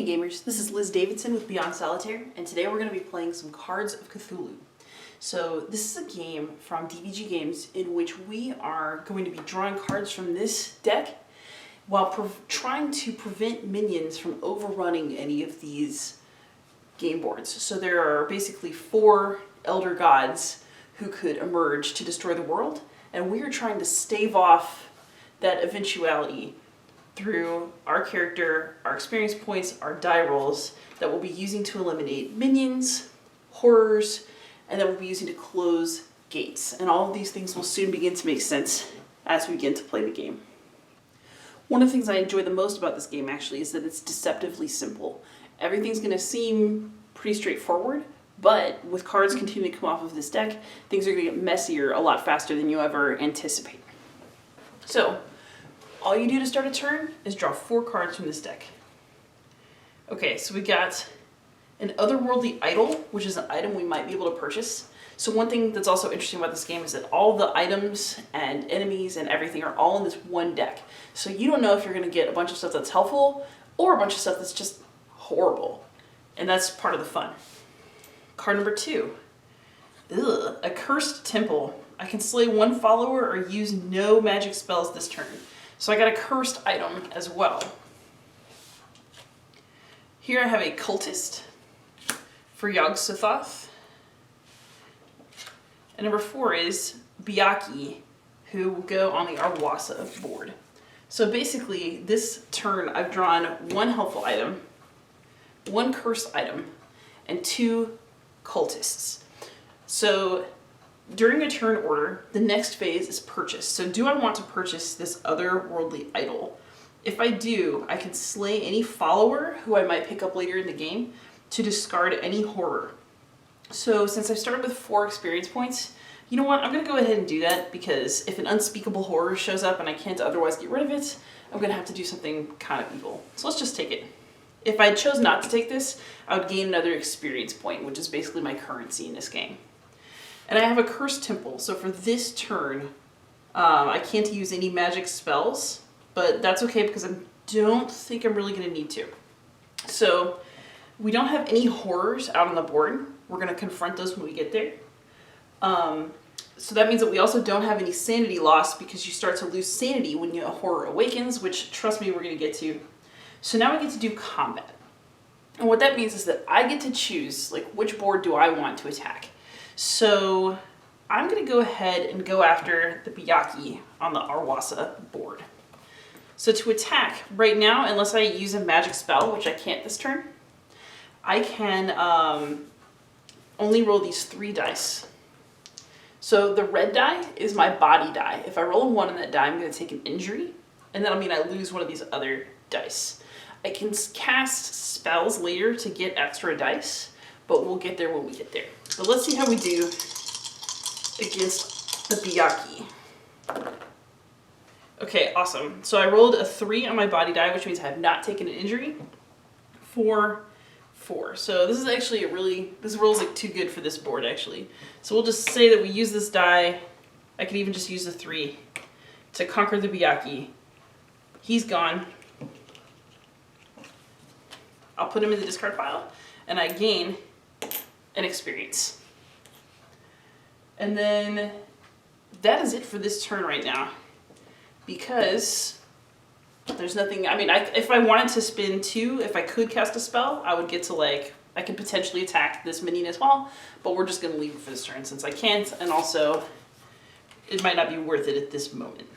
Hey gamers, this is Liz Davidson with Beyond Solitaire, and today we're going to be playing some Cards of Cthulhu. So this is a game from DVG Games in which we are going to be drawing cards from this deck while trying to prevent minions from overrunning any of these game boards. So there are basically 4 elder gods who could emerge to destroy the world, and we are trying to stave off that eventuality through our character, our experience points, our die rolls that we'll be using to eliminate minions, horrors, and that we'll be using to close gates. And all of these things will soon begin to make sense as we begin to play the game. One of the things I enjoy the most about this game actually is that it's deceptively simple. Everything's going to seem pretty straightforward, but with cards continuing to come off of this deck, things are going to get messier a lot faster than you ever anticipate. So, all you do to start a turn is draw 4 cards from this deck. Okay, so we got an otherworldly idol, which is an item we might be able to purchase. So one thing that's also interesting about this game is that all the items and enemies and everything are all in this one deck. So you don't know if you're going to get a bunch of stuff that's helpful or a bunch of stuff that's just horrible. And that's part of the fun. Card number 2. Ugh, a cursed temple. I can slay 1 follower or use no magic spells this turn. So I got a cursed item as well. Here I have a cultist for Yog-Sothoth. And number 4 is Byaki, who will go on the Arwasa board. So basically, this turn I've drawn 1 helpful item, 1 cursed item, and 2 cultists. So during a turn order, the next phase is purchase. So do I want to purchase this otherworldly idol? If I do, I can slay any follower who I might pick up later in the game to discard any horror. So since I've started with 4 experience points, you know what? I'm going to go ahead and do that because if an unspeakable horror shows up and I can't otherwise get rid of it, I'm going to have to do something kind of evil. So let's just take it. If I chose not to take this, I would gain another experience point, which is basically my currency in this game. And I have a cursed temple, so for this turn, I can't use any magic spells, but that's okay because I don't think I'm really going to need to. So we don't have any horrors out on the board. We're going to confront those when we get there. So that means that we also don't have any sanity loss because you start to lose sanity when a horror awakens, which, trust me, we're going to get to. So now we get to do combat. And what that means is that I get to choose, like, which board do I want to attack. So I'm going to go ahead and go after the Byaki on the Arwasa board. So to attack, right now, unless I use a magic spell, which I can't this turn, I can only roll these 3 dice. So the red die is my body die. If I roll a 1 on that die, I'm going to take an injury, and that'll mean I lose one of these other dice. I can cast spells later to get extra dice, but we'll get there when we get there. But let's see how we do against the Byaki. Okay, awesome. So I rolled a 3 on my body die, which means I have not taken an injury. 4, 4. So this is actually this roll is like too good for this board actually. So we'll just say that we use this die. I could even just use the 3 to conquer the Byaki. He's gone. I'll put him in the discard pile, and I gain an experience. And then that is it for this turn right now, because there's nothing. I mean, if I wanted to spin 2, if I could cast a spell, I would get to, like, I could potentially attack this minion as well, but we're just going to leave it for this turn since I can't, and also it might not be worth it at this moment.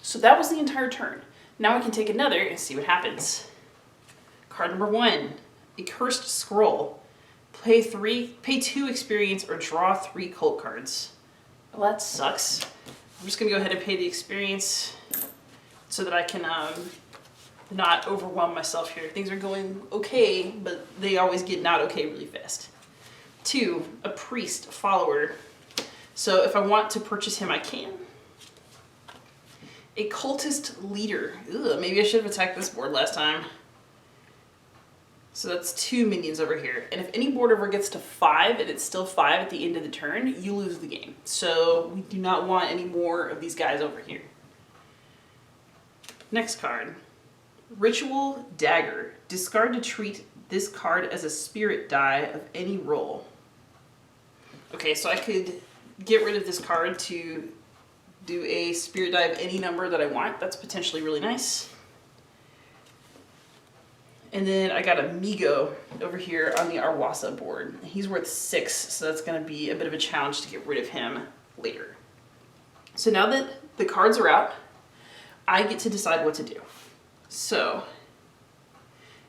So that was the entire turn. Now I can take another and see what happens. Card number 1, a cursed scroll. Pay 2 experience or draw 3 cult cards. Well, that sucks. I'm just gonna go ahead and pay the experience so that I can not overwhelm myself here. Things are going okay, but they always get not okay really fast. 2, a priest follower. So if I want to purchase him, I can. A cultist leader. Ugh, maybe I should have attacked this board last time. So that's 2 minions over here. And if any board ever gets to 5 and it's still 5 at the end of the turn, you lose the game. So we do not want any more of these guys over here. Next card. Ritual Dagger. Discard to treat this card as a spirit die of any roll. Okay, so I could get rid of this card to do a spirit die of any number that I want. That's potentially really nice. And then I got a Migo over here on the Arwasa board. He's worth 6, so that's going to be a bit of a challenge to get rid of him later. So now that the cards are out, I get to decide what to do. So,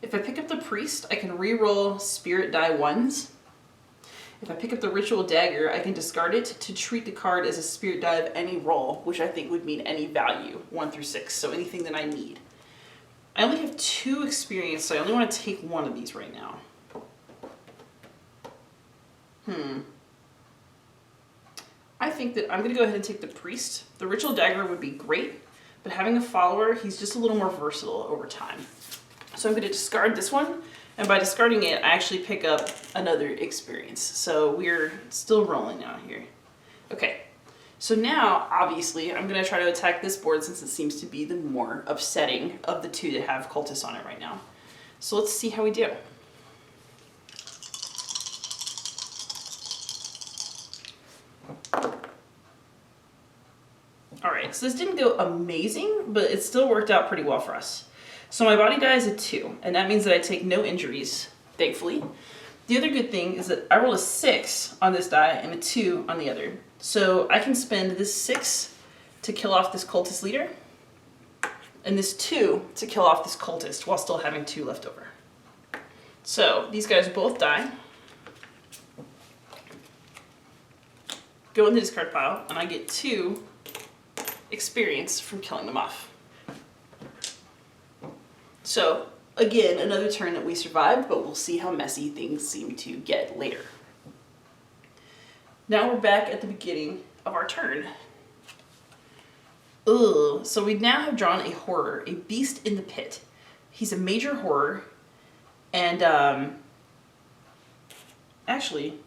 if I pick up the Priest, I can re-roll Spirit Die 1s. If I pick up the Ritual Dagger, I can discard it to treat the card as a Spirit Die of any roll, which I think would mean any value, 1 through 6, so anything that I need. I only have 2 experience, so I only want to take one of these right now. I think that I'm going to go ahead and take the Priest. The Ritual Dagger would be great, but having a follower, he's just a little more versatile over time. So I'm going to discard this one, and by discarding it, I actually pick up another experience. So we're still rolling out here. Okay, so now, obviously, I'm going to try to attack this board since it seems to be the more upsetting of the 2 that have cultists on it right now. So let's see how we do. Alright, so this didn't go amazing, but it still worked out pretty well for us. So my body die is a 2, and that means that I take no injuries, thankfully. The other good thing is that I rolled a 6 on this die and a 2 on the other. So I can spend this 6 to kill off this cultist leader, and this 2 to kill off this cultist while still having 2 left over. So these guys both die. Go in the discard pile, and I get 2 experience from killing them off. So, again, another turn that we survived, but we'll see how messy things seem to get later. Now we're back at the beginning of our turn. Ugh, so we now have drawn a horror, a beast in the pit. He's a major horror, and actually,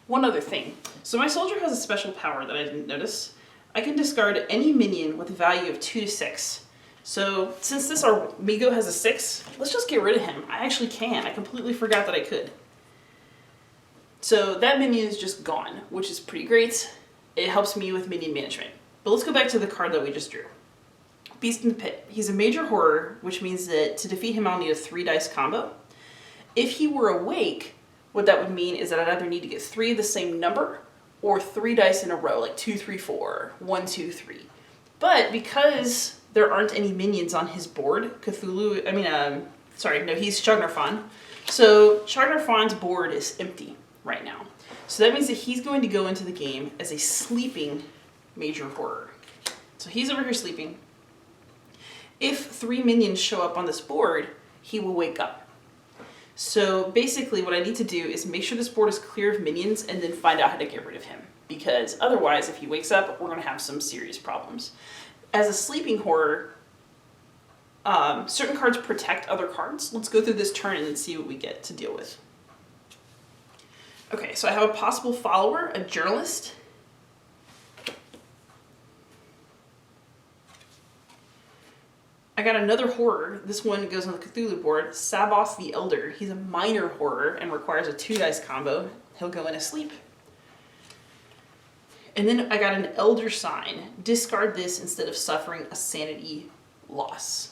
one other thing. So my soldier has a special power that I didn't notice. I can discard any minion with a value of 2 to 6. So since this our Migo has a 6, let's just get rid of him. I actually can. I completely forgot that I could. So that minion is just gone, which is pretty great. It helps me with minion management. But let's go back to the card that we just drew. Beast in the Pit. He's a major horror, which means that to defeat him I'll need a 3 dice combo. If he were awake, what that would mean is that I'd either need to get 3 of the same number or 3 dice in a row, like 2, 3, 4, 1, 2, 3. But because there aren't any minions on his board, he's Chagnarfon. So Chagnarfon's board is empty right now. So that means that he's going to go into the game as a sleeping major horror. So he's over here sleeping. If 3 minions show up on this board, he will wake up. So basically what I need to do is make sure this board is clear of minions and then find out how to get rid of him. Because otherwise, if he wakes up, we're going to have some serious problems. As a sleeping horror, certain cards protect other cards. Let's go through this turn and then see what we get to deal with. Okay, so I have a possible follower, a journalist. I got another horror. This one goes on the Cthulhu board. Saboth the Elder. He's a minor horror and requires a 2 dice combo. He'll go in asleep. And then I got an Elder Sign. Discard this instead of suffering a sanity loss.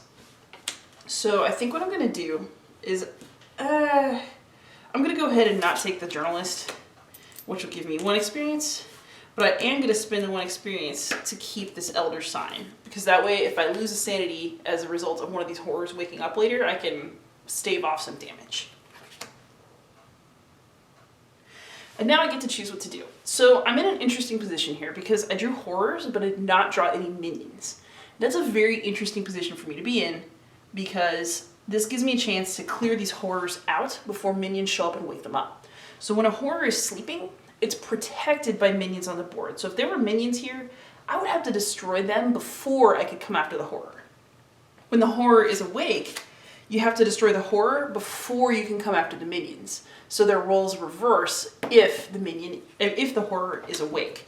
So I think what I'm going to do is I'm going to go ahead and not take the journalist, which will give me 1 experience. But I am going to spend the 1 experience to keep this Elder Sign. Because that way, if I lose a sanity as a result of one of these horrors waking up later, I can stave off some damage. And now I get to choose what to do. So I'm in an interesting position here because I drew horrors, but I did not draw any minions. That's a very interesting position for me to be in because this gives me a chance to clear these horrors out before minions show up and wake them up. So when a horror is sleeping, it's protected by minions on the board. So if there were minions here, I would have to destroy them before I could come after the horror. When the horror is awake, you have to destroy the horror before you can come after the minions. So their roles reverse if the horror is awake.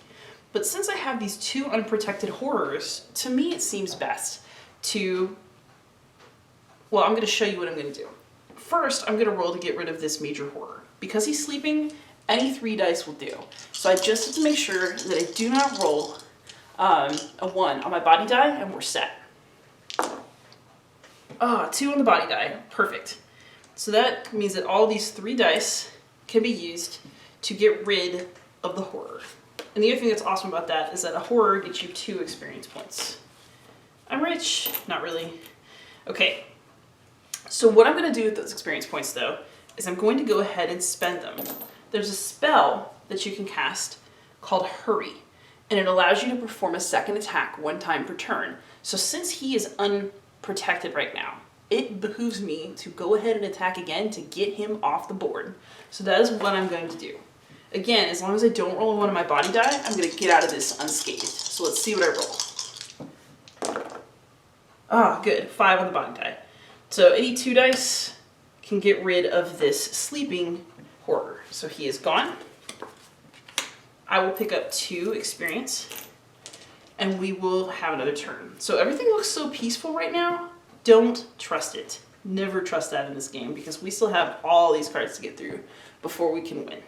But since I have these 2 unprotected horrors, to me it seems best to Well, I'm going to show you what I'm going to do. First, I'm going to roll to get rid of this major horror. Because he's sleeping, any 3 dice will do. So I just have to make sure that I do not roll a 1 on my body die, and we're set. 2 on the body die. Perfect. So that means that all these 3 dice can be used to get rid of the horror. And the other thing that's awesome about that is that a horror gets you 2 experience points. I'm rich. Not really. Okay. So what I'm going to do with those experience points, though, is I'm going to go ahead and spend them. There's a spell that you can cast called Hurry, and it allows you to perform a second attack 1 time per turn. So since he is unprotected right now, it behooves me to go ahead and attack again to get him off the board. So that is what I'm going to do. Again, as long as I don't roll 1 on my body die, I'm going to get out of this unscathed. So let's see what I roll. Good. 5 on the body die. So any 2 dice can get rid of this sleeping horror. So he is gone. I will pick up 2 experience, and we will have another turn. So everything looks so peaceful right now. Don't trust it. Never trust that in this game, because we still have all these cards to get through before we can win.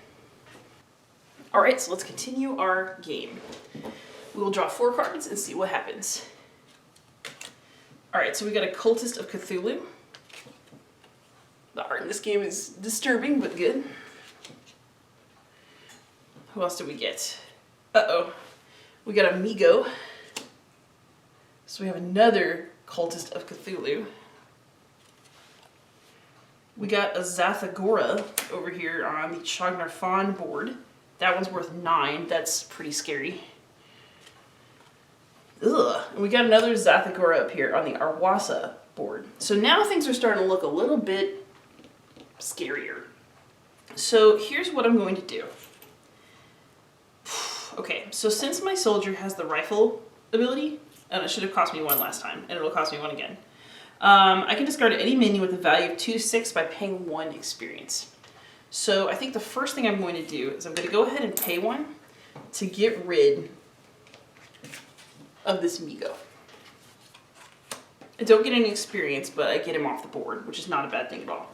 Alright, so let's continue our game. We will draw 4 cards and see what happens. Alright, so we got a Cultist of Cthulhu. The art in this game is disturbing, but good. Who else did we get? We got a Migo. So we have another Cultist of Cthulhu. We got a Zathagora over here on the Chognarfon board. That one's worth 9. That's pretty scary. Ugh. And we got another Zathagora up here on the Arwasa board. So now things are starting to look a little bit scarier. So here's what I'm going to do. Okay, so since my soldier has the rifle ability, and it should have cost me 1 last time, and it'll cost me 1 again, I can discard any minion with a value of 2 to 6 by paying 1 experience. So I think the first thing I'm going to do is I'm going to go ahead and pay 1 to get rid of this Migo. I don't get any experience, but I get him off the board, which is not a bad thing at all.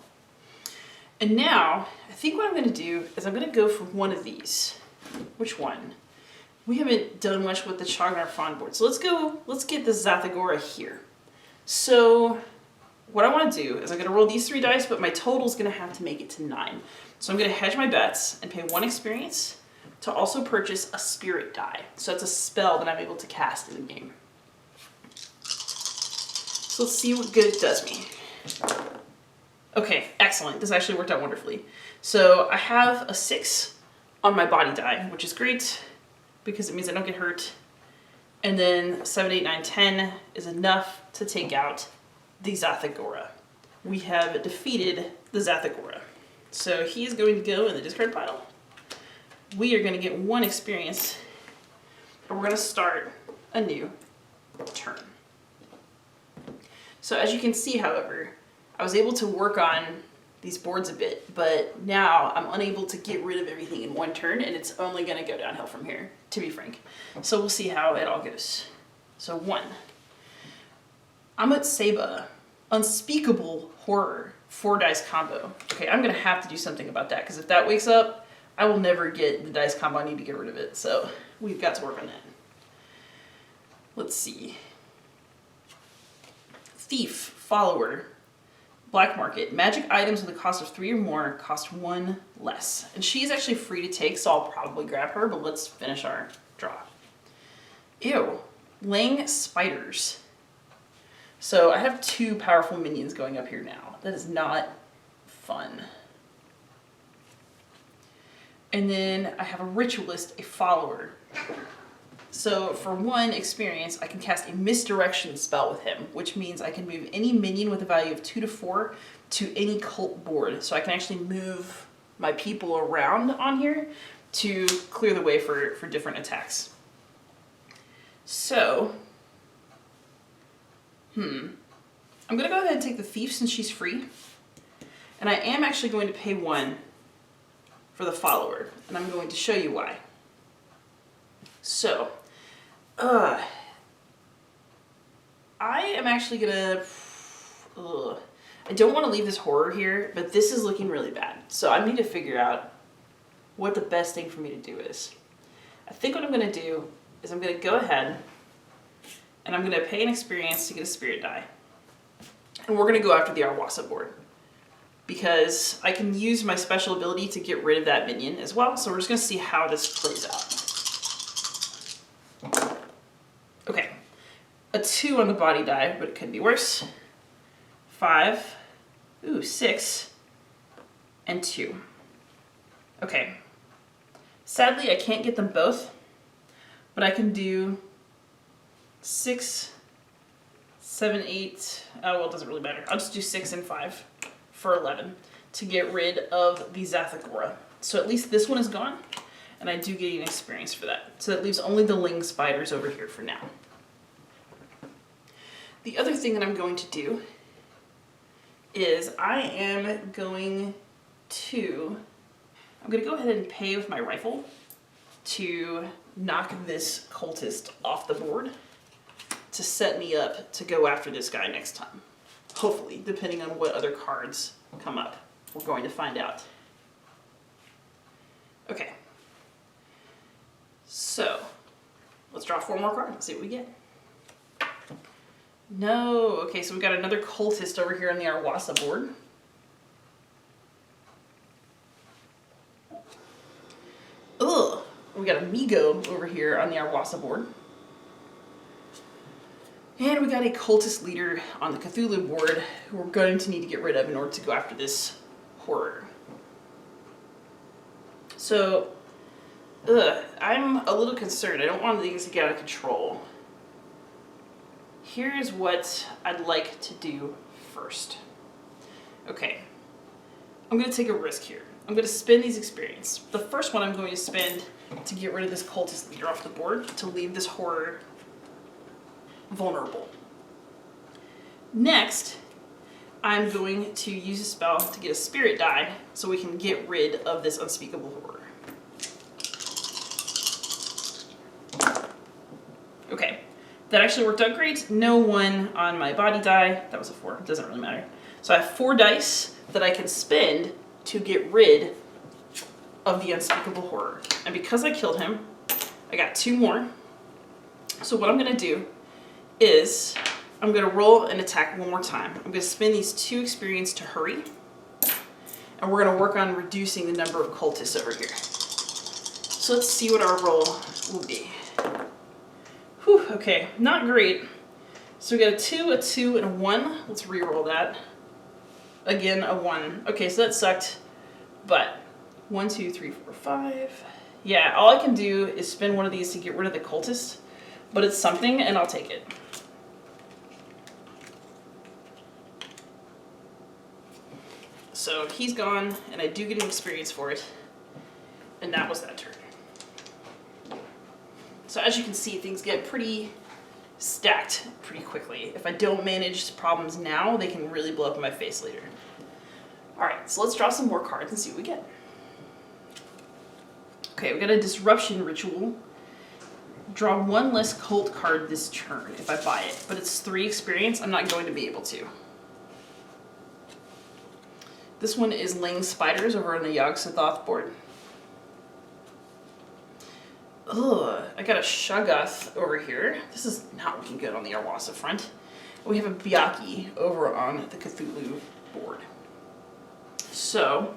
And now, I think what I'm going to do is I'm going to go for one of these. Which one? We haven't done much with the Chognarfon board, so let's get the Zathagora here. So what I want to do is I'm going to roll these 3 dice, but my total is going to have to make it to 9. So I'm going to hedge my bets and pay 1 experience to also purchase a spirit die. So that's a spell that I'm able to cast in the game. So let's see what good it does me. Okay, excellent. This actually worked out wonderfully. So I have a 6 on my body die, which is great because it means I don't get hurt. And then 7, 8, 9, 10 is enough to take out the Zathagora. We have defeated the Zathagora. So he's going to go in the discard pile. We are going to get 1 experience, and we're going to start a new turn. So as you can see, however, I was able to work on these boards a bit, but now I'm unable to get rid of everything in 1 turn, and it's only going to go downhill from here, to be frank. So we'll see how it all goes. So 1. Amat Seba, Unspeakable Horror, 4 dice combo. Okay, I'm going to have to do something about that, because if that wakes up, I will never get the dice combo I need to get rid of it. So we've got to work on that. Let's see. Thief, Follower, Black Market. Magic items with a cost of 3 or more cost 1 less. And she's actually free to take, so I'll probably grab her, but let's finish our draw. Ew. Laying Spiders. So I have 2 powerful minions going up here now. That is not fun. And then I have a Ritualist, a Follower. So for 1 experience, I can cast a Misdirection spell with him, which means I can move any minion with a value of 2 to 4 to any cult board. So I can actually move my people around on here to clear the way for different attacks. So, I'm going to go ahead and take the Thief since she's free. And I am actually going to pay 1 for the Follower, and I'm going to show you why. So, I am actually gonna, I don't want to leave this horror here, but this is looking really bad. So I need to figure out what the best thing for me to do is. I think what I'm going to do is I'm going to go ahead and I'm going to pay an experience to get a spirit die. And we're going to go after the Arwasa board, because I can use my special ability to get rid of that minion as well. So we're just going to see how this plays out. Okay, a 2 on the body die, but it could be worse. 5, 6, and 2. Okay, sadly I can't get them both, but I can do 6, 7, 8, well, it doesn't really matter. I'll just do 6 and 5 for 11 to get rid of the Zathagora. So at least this one is gone, and I do get an experience for that. So that leaves only the Ling spiders over here for now. The other thing that I'm going to do is I'm going to go ahead and pay with my rifle to knock this cultist off the board to set me up to go after this guy next time. Hopefully, depending on what other cards come up. We're going to find out. Okay. So, let's draw 4 more cards and see what we get. No. Okay, so we've got another cultist over here on the Arwasa board. Ugh. We got a Migo over here on the Arwasa board. And we got a cultist leader on the Cthulhu board who we're going to need to get rid of in order to go after this horror. So, I'm a little concerned. I don't want things to get out of control. Here's what I'd like to do first. Okay, I'm going to take a risk here. I'm going to spend these experience. The first one I'm going to spend to get rid of this cultist leader off the board, to leave this horror vulnerable. Next, I'm going to use a spell to get a spirit die so we can get rid of this unspeakable horror. Okay, that actually worked out great. No 1 on my body die. That was a 4, it doesn't really matter. So I have 4 dice that I can spend to get rid of the unspeakable horror. And because I killed him, I got 2 more. So what I'm gonna do is I'm going to roll and attack 1 more time. I'm going to spend these 2 experience to hurry, and we're going to work on reducing the number of cultists over here. So let's see what our roll will be. Whew, okay, not great. So we got a 2, a 2, and a 1. Let's re-roll that. Again, a 1. Okay, so that sucked, but 1, 2, 3, 4, 5. Yeah, all I can do is spend 1 of these to get rid of the cultist, but it's something, and I'll take it. So he's gone, and I do get an experience for it, and that was that turn. So as you can see, things get pretty stacked pretty quickly. If I don't manage problems now, they can really blow up in my face later. Alright, so let's draw some more cards and see what we get. Okay, we got a disruption ritual. Draw 1 less cult card this turn if I buy it, but it's 3 experience. I'm not going to be able to. This one is Ling Spiders over on the Yog-Sothoth board. Ugh, I got a Shoggoth over here. This is not looking good on the Arwasa front. We have a Byaki over on the Cthulhu board. So,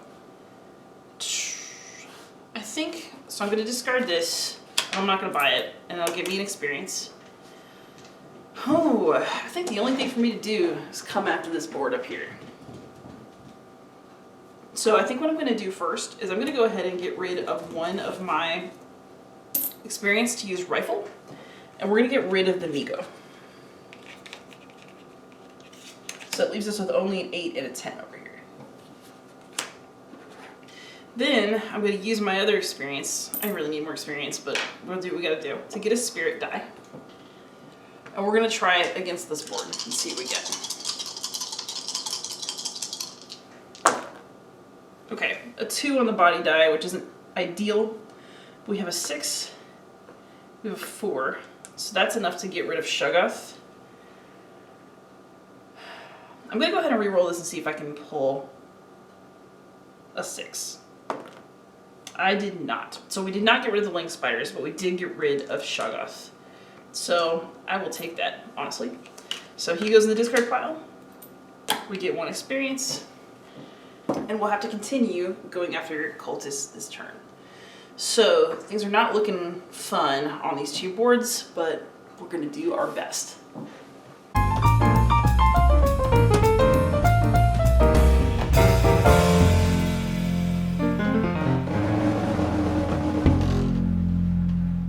I think, so I'm going to discard this. I'm not going to buy it, and it'll give me an experience. Oh, I think the only thing for me to do is come after this board up here. So I think what I'm going to do first is I'm going to go ahead and get rid of 1 of my experience to use rifle, and we're going to get rid of the Migo. So that leaves us with only an 8 and a 10 over here. Then I'm going to use my other experience. I really need more experience, but we'll do what we got to do to get a spirit die. And we're going to try it against this board and see what we get. Okay, a 2 on the body die, which isn't ideal. We have a 6. We have a 4. So that's enough to get rid of Shoggoth. I'm going to go ahead and re-roll this and see if I can pull a 6. I did not. So we did not get rid of the Link Spiders, but we did get rid of Shoggoth. So I will take that, honestly. So he goes in the discard pile. We get 1 experience. And we'll have to continue going after cultists this turn. So things are not looking fun on these 2 boards, but we're going to do our best.